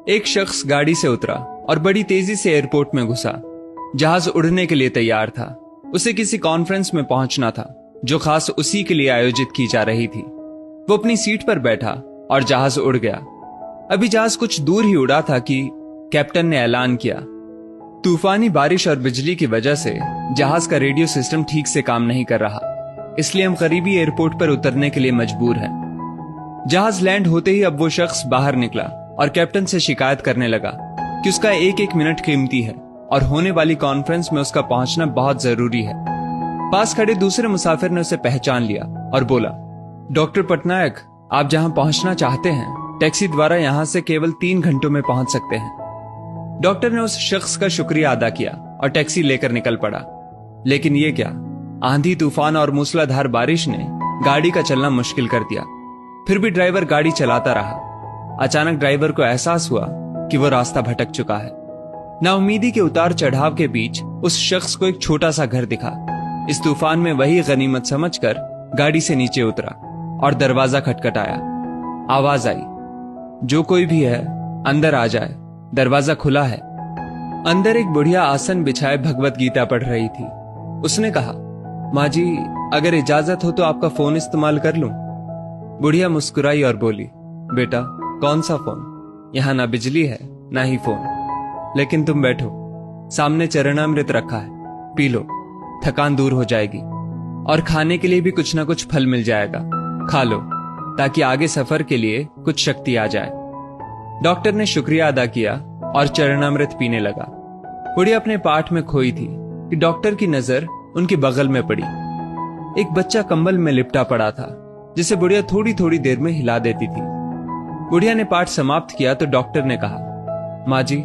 एक शख्स गाड़ी से उतरा और बड़ी तेजी से एयरपोर्ट में घुसा। जहाज उड़ने के लिए तैयार था। उसे किसी कॉन्फ्रेंस में पहुंचना था जो खास उसी के लिए आयोजित की जा रही थी। वो अपनी सीट पर बैठा और जहाज उड़ गया। अभी जहाज कुछ दूर ही उड़ा था कि कैप्टन ने ऐलान किया, तूफानी बारिश और बिजली की वजह से जहाज का रेडियो सिस्टम ठीक से काम नहीं कर रहा, इसलिए हम करीबी एयरपोर्ट पर उतरने के लिए मजबूर हैं। जहाज लैंड होते ही अब वो शख्स बाहर निकला और कैप्टन से शिकायत करने लगा कि उसका एक एक मिनट कीमती है और होने वाली कॉन्फ्रेंस में उसका पहुंचना बहुत जरूरी है। पास खड़े दूसरे मुसाफिर ने उसे पहचान लिया और बोला, डॉक्टर पटनायक, आप जहां पहुंचना चाहते हैं टैक्सी द्वारा यहां से केवल 3 घंटों में पहुंच सकते हैं। डॉक्टर ने उस शख्स का शुक्रिया अदा किया और टैक्सी लेकर निकल पड़ा। लेकिन ये क्या, आंधी तूफान और मूसलाधार बारिश ने गाड़ी का चलना मुश्किल कर दिया। फिर भी ड्राइवर गाड़ी चलाता रहा। अचानक ड्राइवर को एहसास हुआ कि वो रास्ता भटक चुका है। नाउमीदी के उतार चढ़ाव के बीच उस शख्स को एक छोटा सा घर दिखा। इस तूफान में वही गनीमत समझकर गाड़ी से नीचे उतरा और दरवाजा खटखटाया। आवाज आई, जो कोई भी है अंदर आ जाए, दरवाजा खुला है। अंदर एक बुढ़िया आसन बिछाए भगवत गीता पढ़ रही थी। उसने कहा, माँ जी, अगर इजाजत हो तो आपका फोन इस्तेमाल कर लूं। बुढ़िया मुस्कुराई और बोली, बेटा, कौन सा फोन? यहां ना बिजली है ना ही फोन। लेकिन तुम बैठो, सामने चरणामृत रखा है, पी लो, थकान दूर हो जाएगी और खाने के लिए भी कुछ ना कुछ फल मिल जाएगा, खा लो ताकि आगे सफर के लिए कुछ शक्ति आ जाए। डॉक्टर ने शुक्रिया अदा किया और चरणामृत पीने लगा। बुढ़िया अपने पाठ में खोई थी कि डॉक्टर की नजर उनके बगल में पड़ी। एक बच्चा कंबल में लिपटा पड़ा था जिसे बुढ़िया थोड़ी थोड़ी देर में हिला देती थी। बुढ़िया ने पाठ समाप्त किया तो डॉक्टर ने कहा, माँ जी,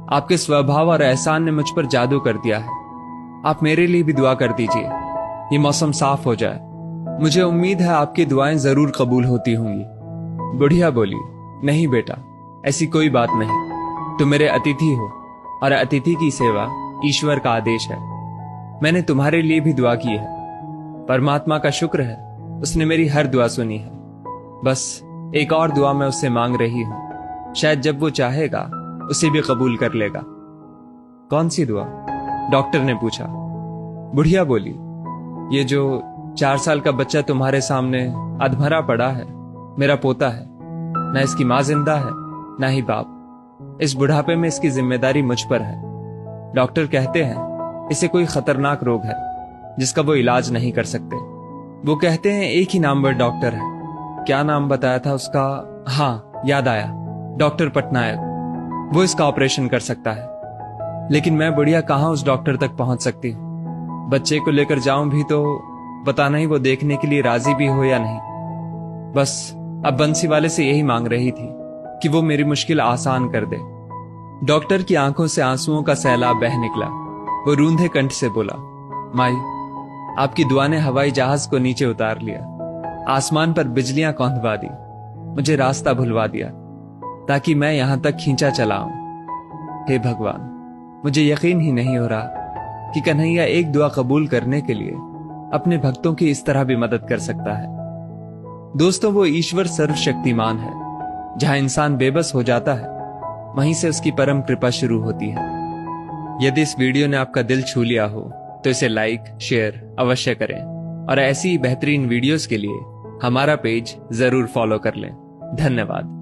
आपके स्वभाव और एहसान ने मुझ पर जादू कर दिया है। आप मेरे लिए भी दुआ कर दीजिए, ये मौसम साफ हो जाए। मुझे उम्मीद है आपकी दुआएं जरूर कबूल होती होंगी। बुढ़िया बोली, नहीं बेटा, ऐसी कोई बात नहीं। तुम मेरे अतिथि हो और अतिथि की सेवा ईश्वर का आदेश है। मैंने तुम्हारे लिए भी दुआ की है। परमात्मा का शुक्र है, उसने मेरी हर दुआ सुनी है। बस एक और दुआ मैं उससे मांग रही हूं, शायद जब वो चाहेगा उसे भी कबूल कर लेगा। कौन सी दुआ? डॉक्टर ने पूछा। बुढ़िया बोली, ये जो 4 साल का बच्चा तुम्हारे सामने अधमरा पड़ा है, मेरा पोता है। ना इसकी माँ जिंदा है ना ही बाप। इस बुढ़ापे में इसकी जिम्मेदारी मुझ पर है। डॉक्टर कहते हैं इसे कोई खतरनाक रोग है जिसका वो इलाज नहीं कर सकते। वो कहते हैं एक ही नामवर डॉक्टर है। क्या नाम बताया था उसका? हाँ, याद आया, डॉक्टर पटनायक। वो इसका ऑपरेशन कर सकता है। लेकिन मैं बुढ़िया कहां उस डॉक्टर तक पहुंच सकती हूं? बच्चे को लेकर जाऊं भी तो पता नहीं वो देखने के लिए राजी भी हो या नहीं। बस अब बंसी वाले से यही मांग रही थी कि वो मेरी मुश्किल आसान कर दे। डॉक्टर की आंखों से आंसुओं का सैलाब बह निकला। वो रूंधे कंठ से बोला, माई, आपकी दुआ ने हवाई जहाज को नीचे उतार लिया, आसमान पर बिजलियां कौंधवा दी, मुझे रास्ता भुलवा दिया ताकि मैं यहां तक खींचा चला आऊं। हे भगवान, मुझे यकीन ही नहीं हो रहा कि कन्हैया एक दुआ कबूल करने के लिए अपने भक्तों की इस तरह भी मदद कर सकता है। दोस्तों, वो ईश्वर सर्वशक्तिमान है। जहां इंसान बेबस हो जाता है वहीं से उसकी परम कृपा शुरू होती है। यदि इस वीडियो ने आपका दिल छू लिया हो तो इसे लाइक शेयर अवश्य करें और ऐसी बेहतरीन वीडियोस के लिए हमारा पेज जरूर फॉलो कर लें। धन्यवाद।